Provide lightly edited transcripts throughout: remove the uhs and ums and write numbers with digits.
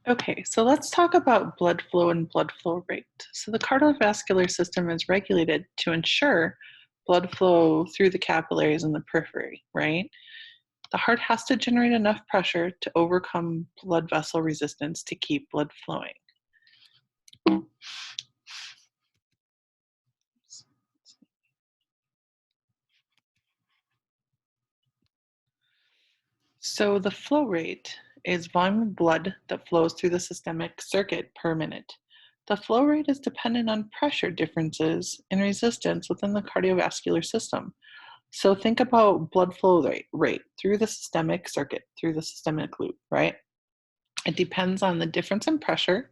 Okay, so let's talk about blood flow and blood flow rate. So the cardiovascular system is regulated to ensure blood flow through the capillaries and the periphery, right? The heart has to generate enough pressure to overcome blood vessel resistance to keep blood flowing. So the flow rate is volume of blood that flows through the systemic circuit per minute. The flow rate is dependent on pressure differences and resistance within the cardiovascular system. So think about blood flow rate through the systemic circuit, through the systemic loop, right? It depends on the difference in pressure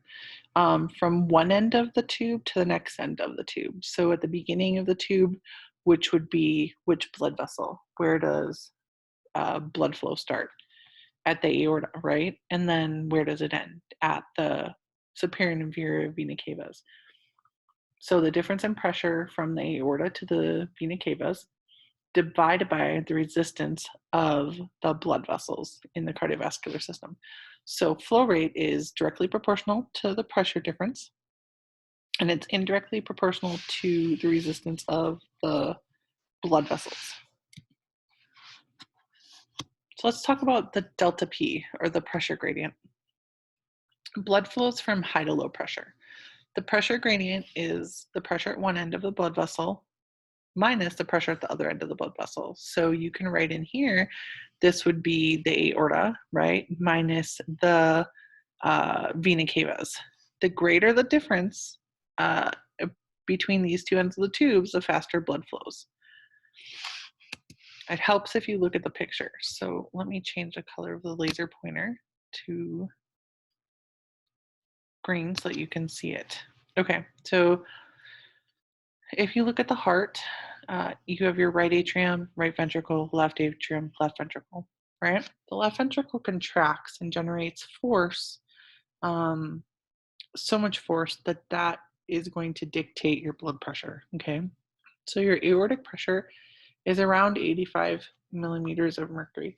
from one end of the tube to the next end of the tube. So at the beginning of the tube, which would be which blood vessel? Where does blood flow start? At the aorta, right? And then where does it end? At the superior and inferior vena cavas. So the difference in pressure from the aorta to the vena cavas divided by the resistance of the blood vessels in the cardiovascular system. So flow rate is directly proportional to the pressure difference, and it's indirectly proportional to the resistance of the blood vessels. So let's talk about the delta P, or the pressure gradient. Blood flows from high to low pressure. The pressure gradient is the pressure at one end of the blood vessel minus the pressure at the other end of the blood vessel. So you can write in here, this would be the aorta, right, minus the vena cavas. The greater the difference between these two ends of the tubes, the faster blood flows. It helps if you look at the picture. So let me change the color of the laser pointer to green so that you can see it. Okay, so if you look at the heart, you have your right atrium, right ventricle, left atrium, left ventricle, right? The left ventricle contracts and generates force, so much force that that is going to dictate your blood pressure, okay? So your aortic pressure is around 85 millimeters of mercury.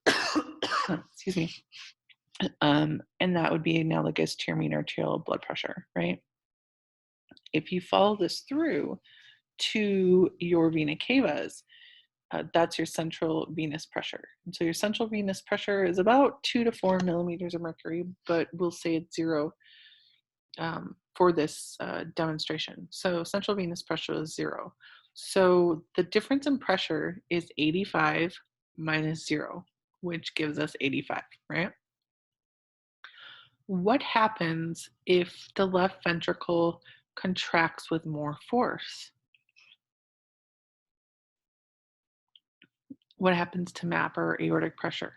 Excuse me. And that would be analogous to your mean arterial blood pressure, right? If you follow this through to your vena cavas, that's your central venous pressure. And so your central venous pressure is about 2 to 4 millimeters of mercury, but we'll say it's 0 for this demonstration. So central venous pressure is 0. So the difference in pressure is 85 minus 0, which gives us 85, right? What happens if the left ventricle contracts with more force? What happens to MAP, or aortic pressure?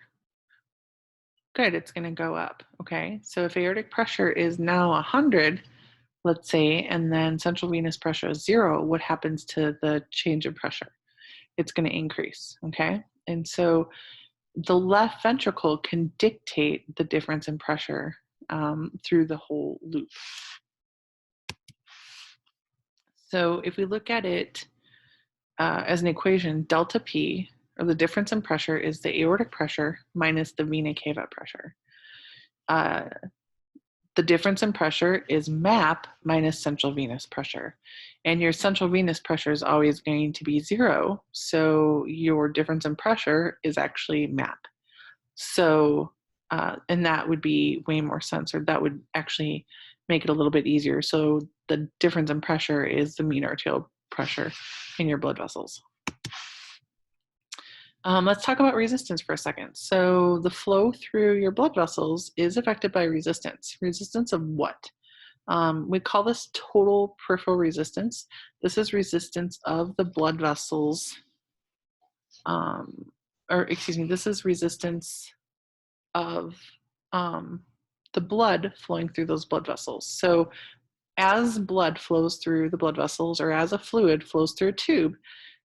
Good, it's going to go up. Okay, so if aortic pressure is now 100, let's say, and then central venous pressure is 0, what happens to the change in pressure? It's going to increase. Okay, and so the left ventricle can dictate the difference in pressure through the whole loop. So if we look at it as an equation, delta P, or the difference in pressure, is the aortic pressure minus the vena cava pressure. The difference in pressure is MAP minus central venous pressure. And your central venous pressure is always going to be 0. So your difference in pressure is actually MAP. So, and that would be way more sense, or that would actually make it a little bit easier. So the difference in pressure is the mean arterial pressure in your blood vessels. Let's talk about resistance for a second. So the flow through your blood vessels is affected by resistance. Resistance of what? We call this total peripheral resistance. This is resistance of the blood vessels, this is resistance of the blood flowing through those blood vessels. So as blood flows through the blood vessels, or as a fluid flows through a tube,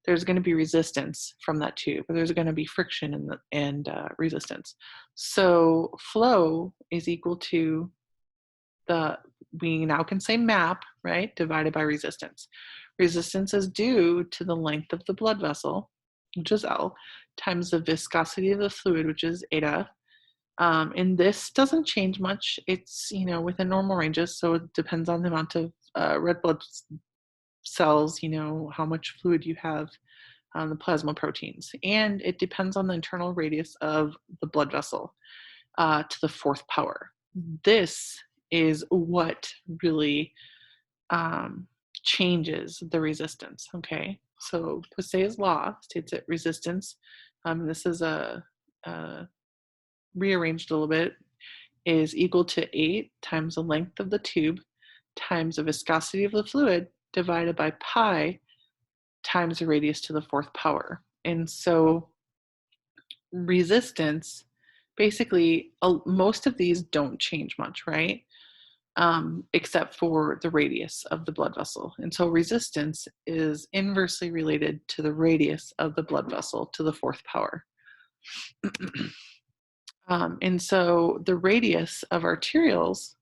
there's going to be resistance from that tube. There's going to be friction and resistance. So flow is equal to we now can say MAP, right, divided by resistance. Resistance is due to the length of the blood vessel, which is L, times the viscosity of the fluid, which is eta, And this doesn't change much. It's, within normal ranges. So it depends on the amount of red blood cells, how much fluid you have, the plasma proteins. And it depends on the internal radius of the blood vessel to the fourth power. This is what really changes the resistance. Okay, so Poiseuille's law states that resistance, this is rearranged a little bit, is equal to 8 times the length of the tube times the viscosity of the fluid divided by pi times the radius to the fourth power. And so resistance, basically, most of these don't change much, right? Except for the radius of the blood vessel. And so resistance is inversely related to the radius of the blood vessel to the fourth power. And so the radius of arterioles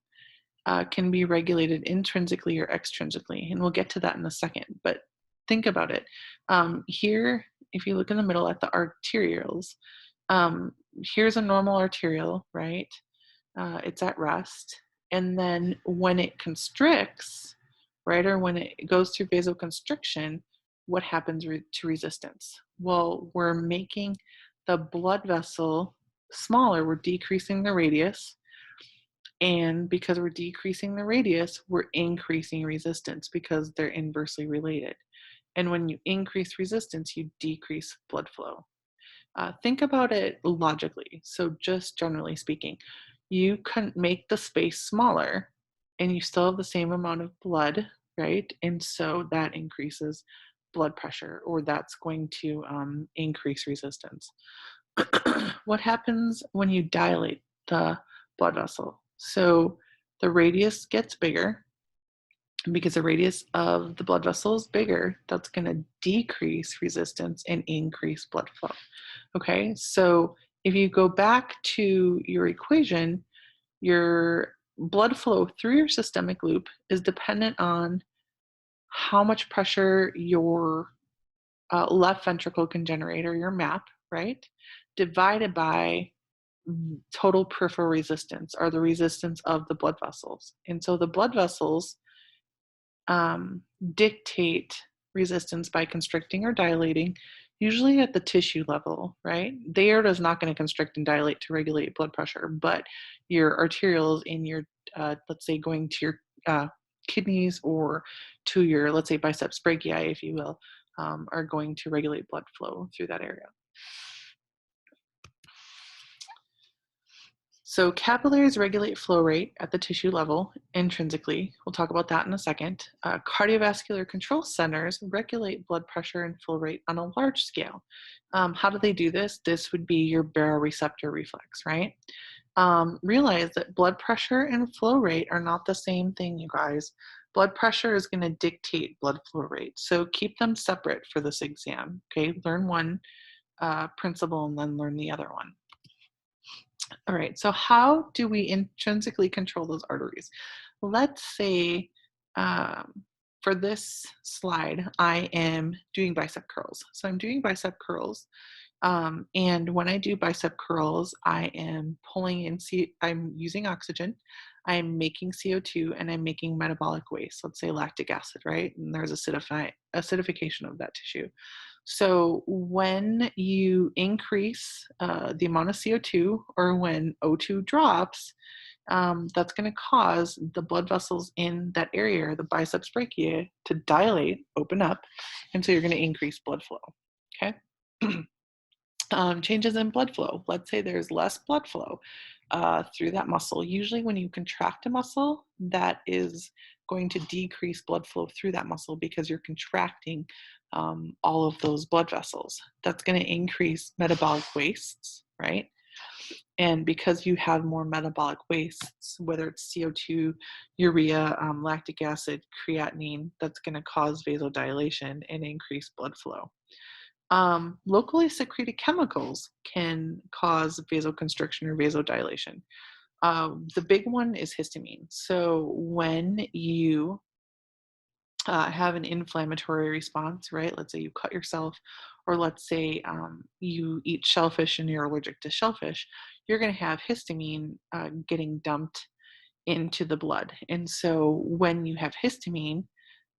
can be regulated intrinsically or extrinsically. And we'll get to that in a second. But think about it. Here, if you look in the middle at the arterioles, here's a normal arteriole, right? It's at rest. And then when it constricts, right, or when it goes through vasoconstriction, what happens to resistance? Well, we're making the blood vessel smaller. We're decreasing the radius. And because we're decreasing the radius, we're increasing resistance because they're inversely related. And when you increase resistance, you decrease blood flow. Think about it logically. So just generally speaking, you can make the space smaller and you still have the same amount of blood, right? And so that increases blood pressure, or that's going to increase resistance. What happens when you dilate the blood vessel? So the radius gets bigger. Because the radius of the blood vessel is bigger, that's going to decrease resistance and increase blood flow. Okay, so if you go back to your equation, your blood flow through your systemic loop is dependent on how much pressure your left ventricle can generate, or your MAP, right? Divided by total peripheral resistance, or the resistance of the blood vessels. And so the blood vessels dictate resistance by constricting or dilating, usually at the tissue level, right? The aorta is not going to constrict and dilate to regulate blood pressure, but your arterioles in your, let's say, going to your kidneys or to your, let's say, biceps brachii, if you will, are going to regulate blood flow through that area. So capillaries regulate flow rate at the tissue level intrinsically. We'll talk about that in a second. Cardiovascular control centers regulate blood pressure and flow rate on a large scale. How do they do this? This would be your baroreceptor reflex, right? Realize that blood pressure and flow rate are not the same thing, you guys. Blood pressure is going to dictate blood flow rate. So keep them separate for this exam, okay? Learn one principle and then learn the other one. All right, so how do we intrinsically control those arteries? Let's say for this slide, I am doing bicep curls. So I'm doing bicep curls. And when I do bicep curls, I am pulling in, I'm using oxygen, I'm making CO2, and I'm making metabolic waste, let's say lactic acid, right? And there's acidification of that tissue. So when you increase the amount of CO2, or when O2 drops, that's going to cause the blood vessels in that area, the biceps brachii, to dilate, open up, and so you're going to increase blood flow, okay? Changes in blood flow. Let's say there's less blood flow through that muscle. Usually when you contract a muscle, that is going to decrease blood flow through that muscle because you're contracting all of those blood vessels. That's going to increase metabolic wastes, right? And because you have more metabolic wastes, whether it's CO2, urea, lactic acid, creatinine, that's going to cause vasodilation and increase blood flow. Locally secreted chemicals can cause vasoconstriction or vasodilation. The big one is histamine. So when you have an inflammatory response, right? Let's say you cut yourself, or let's say you eat shellfish and you're allergic to shellfish, you're going to have histamine getting dumped into the blood. And so when you have histamine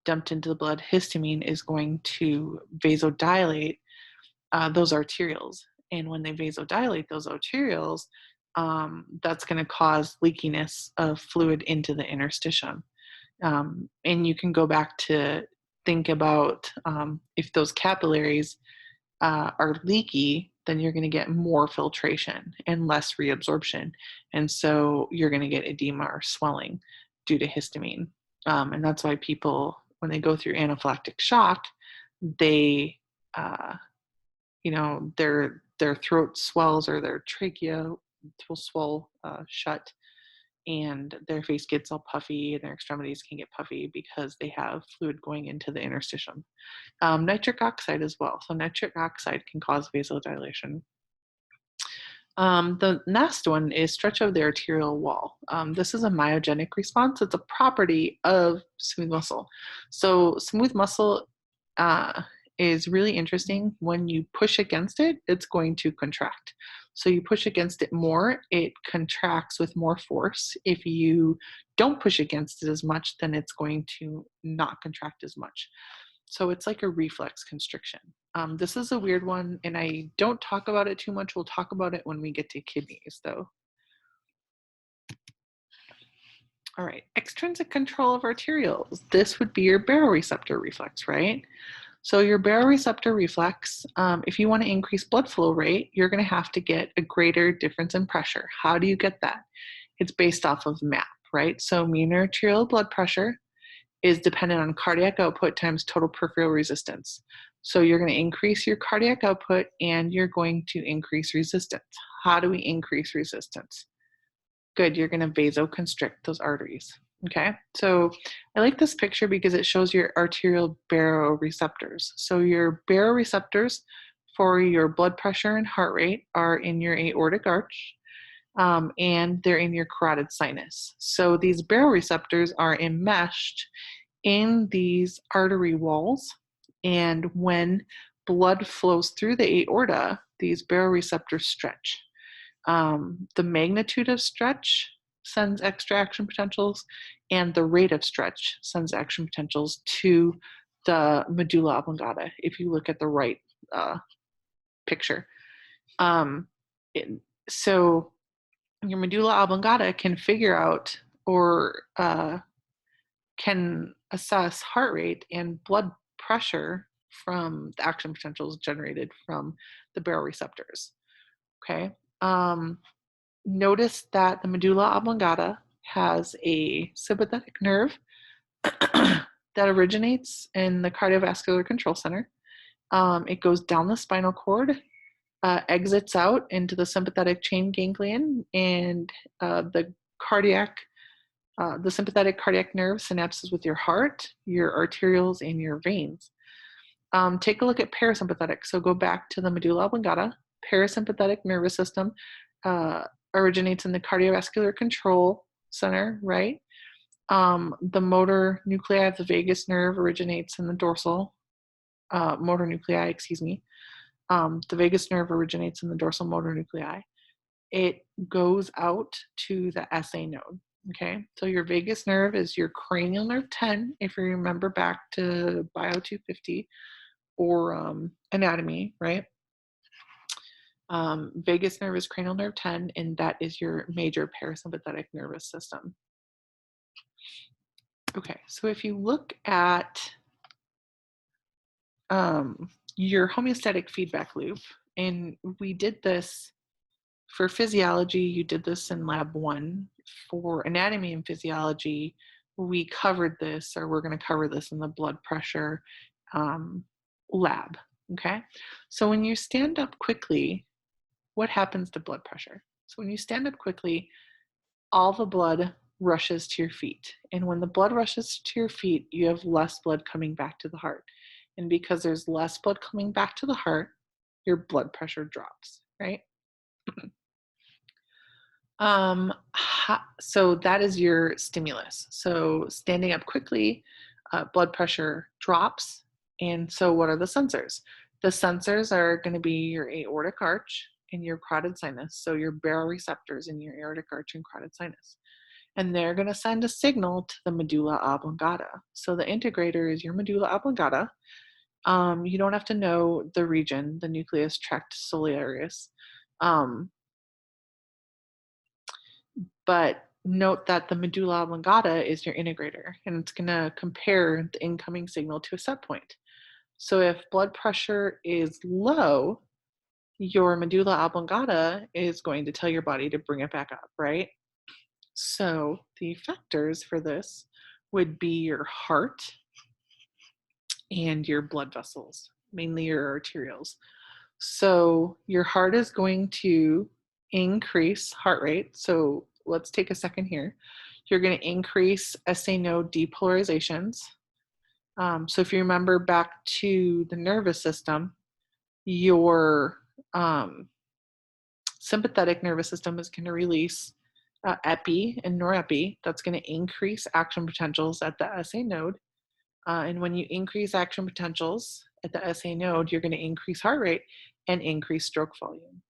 dumped into the blood, histamine is going to vasodilate those arterioles. And when they vasodilate those arterioles, that's going to cause leakiness of fluid into the interstitium. And you can go back to think about if those capillaries are leaky, then you're going to get more filtration and less reabsorption. And so you're going to get edema or swelling due to histamine. And that's why people, when they go through anaphylactic shock, they, their throat swells or their trachea will swell shut, and their face gets all puffy and their extremities can get puffy because they have fluid going into the interstitium. Nitric oxide as well. So nitric oxide can cause vasodilation. The next one is stretch of the arterial wall. This is a myogenic response. It's a property of smooth muscle. So smooth muscle is really interesting. When you push against it, it's going to contract. So you push against it more, it contracts with more force. If you don't push against it as much, then it's going to not contract as much. So it's like a reflex constriction. This is a weird one, and I don't talk about it too much. We'll talk about it when we get to kidneys, though. All right, extrinsic control of arterioles. This would be your baroreceptor reflex, right? So your baroreceptor reflex, if you want to increase blood flow rate, you're going to have to get a greater difference in pressure. How do you get that? It's based off of MAP, right? So mean arterial blood pressure is dependent on cardiac output times total peripheral resistance. So you're going to increase your cardiac output and you're going to increase resistance. How do we increase resistance? Good, you're going to vasoconstrict those arteries. Okay, so I like this picture because it shows your arterial baroreceptors. So your baroreceptors for your blood pressure and heart rate are in your aortic arch, and they're in your carotid sinus. So these baroreceptors are enmeshed in these artery walls, and when blood flows through the aorta, these baroreceptors stretch. The magnitude of stretch sends extra action potentials, and the rate of stretch sends action potentials to the medulla oblongata, if you look at the right picture. So your medulla oblongata can figure out or can assess heart rate and blood pressure from the action potentials generated from the baroreceptors. Okay. Notice that the medulla oblongata has a sympathetic nerve that originates in the cardiovascular control center. It goes down the spinal cord, exits out into the sympathetic chain ganglion, and the sympathetic cardiac nerve synapses with your heart, your arterioles, and your veins. Take a look at parasympathetic. So go back to the medulla oblongata. Parasympathetic nervous system originates in the cardiovascular control center, right? The motor nuclei of the vagus nerve originates in the dorsal motor nuclei, excuse me. The vagus nerve originates in the dorsal motor nuclei. It goes out to the SA node. Okay, so your vagus nerve is your cranial nerve 10, if you remember back to Bio 250 or anatomy, right? Vagus nerve is cranial nerve 10, and that is your major parasympathetic nervous system. Okay, so if you look at your homeostatic feedback loop, and we did this for physiology, you did this in lab 1. For anatomy and physiology, we covered this, or we're going to cover this in the blood pressure lab. Okay, so when you stand up quickly, what happens to blood pressure? So when you stand up quickly, all the blood rushes to your feet. And when the blood rushes to your feet, you have less blood coming back to the heart. And because there's less blood coming back to the heart, your blood pressure drops, right? So that is your stimulus. So standing up quickly blood pressure drops. And so what are the sensors? The sensors are going to be your aortic arch and your carotid sinus, so your baroreceptors in your aortic arch and carotid sinus. And they're going to send a signal to the medulla oblongata. So the integrator is your medulla oblongata. You don't have to know the region, the nucleus tractus ciliaris. But note that the medulla oblongata is your integrator, and it's going to compare the incoming signal to a set point. So if blood pressure is low, your medulla oblongata is going to tell your body to bring it back up, right? So the effectors for this would be your heart and your blood vessels, mainly your arterioles. So your heart is going to increase heart rate. So let's take a second here. You're going to increase SA node depolarizations. So if you remember back to the nervous system, your sympathetic nervous system is going to release epi and norepi. That's going to increase action potentials at the SA node. And when you increase action potentials at the SA node, you're going to increase heart rate and increase stroke volume.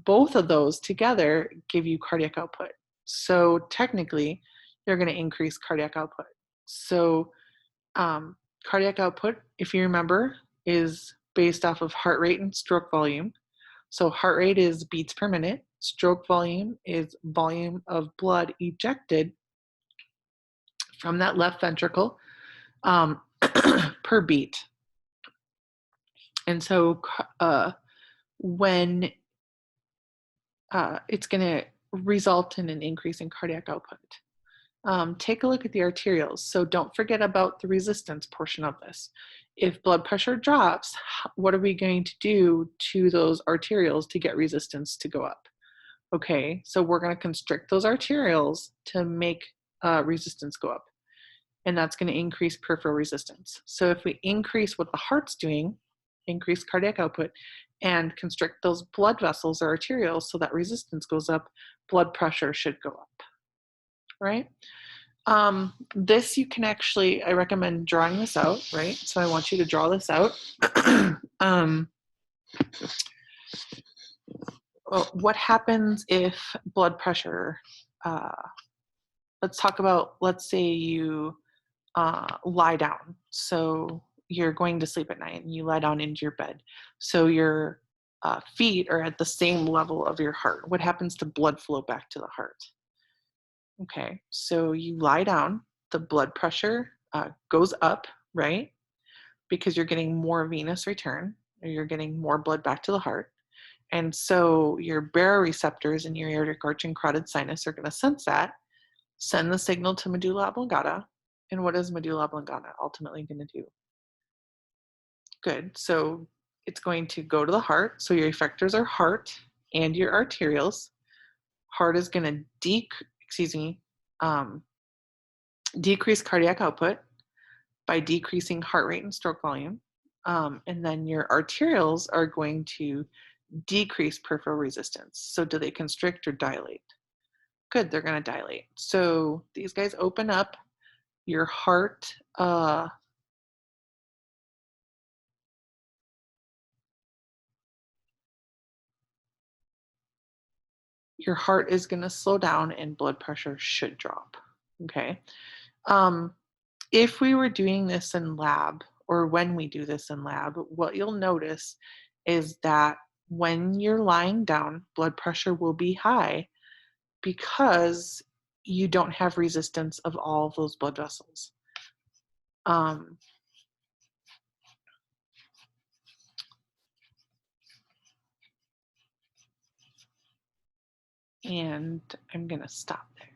Both of those together give you cardiac output. So technically, you're going to increase cardiac output. So cardiac output, if you remember, is based off of heart rate and stroke volume. So heart rate is beats per minute. Stroke volume is volume of blood ejected from that left ventricle per beat. And so when it's going to result in an increase in cardiac output. Take a look at the arterioles. So don't forget about the resistance portion of this. If blood pressure drops, what are we going to do to those arterioles to get resistance to go up? Okay, so we're going to constrict those arterioles to make resistance go up. And that's going to increase peripheral resistance. So if we increase what the heart's doing, increase cardiac output, and constrict those blood vessels or arterioles so that resistance goes up, blood pressure should go up, right? This you can actually, I recommend drawing this out, right? So I want you to draw this out. What happens if blood pressure, let's talk about, let's say you lie down. So you're going to sleep at night and you lie down into your bed. So your feet are at the same level of your heart. What happens to blood flow back to the heart? Okay, so you lie down, the blood pressure goes up, right? Because you're getting more venous return, or you're getting more blood back to the heart. And so your baroreceptors in your aortic arch and carotid sinus are going to sense that, send the signal to medulla oblongata. And what is medulla oblongata ultimately going to do? Good. So it's going to go to the heart. So your effectors are heart and your arterioles. Heart is going to decrease cardiac output by decreasing heart rate and stroke volume. And then your arterioles are going to decrease peripheral resistance. So do they constrict or dilate? Good, they're going to dilate. So these guys open up. Your heart is going to slow down and blood pressure should drop. Okay. If we were doing this in lab, or when we do this in lab, what you'll notice is that when you're lying down, blood pressure will be high because you don't have resistance of all of those blood vessels. And I'm going to stop there.